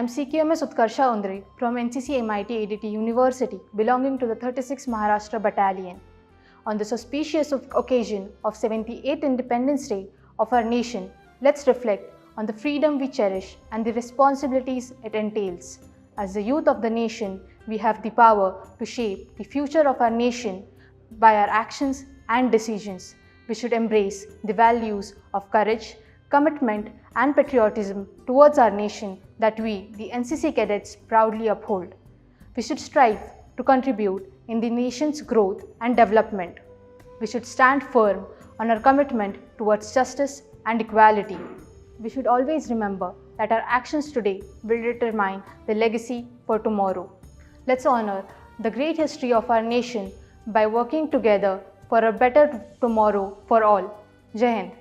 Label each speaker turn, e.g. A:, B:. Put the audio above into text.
A: am CQMS Utakarsha Undre from NCC MIT-ADT University belonging to the 36th Maharashtra Battalion. On this auspicious occasion of 78th Independence Day of our nation, let's reflect on the freedom we cherish and the responsibilities it entails. As the youth of the nation, we have the power to shape the future of our nation by our actions and decisions. We should embrace the values of courage, commitment and patriotism towards our nation that we, the NCC cadets, proudly uphold. We should strive to contribute in the nation's growth and development. We should stand firm on our commitment towards justice and equality. We should always remember that our actions today will determine the legacy for tomorrow. Let's honor the great history of our nation by working together for a better tomorrow for all. Jai Hind.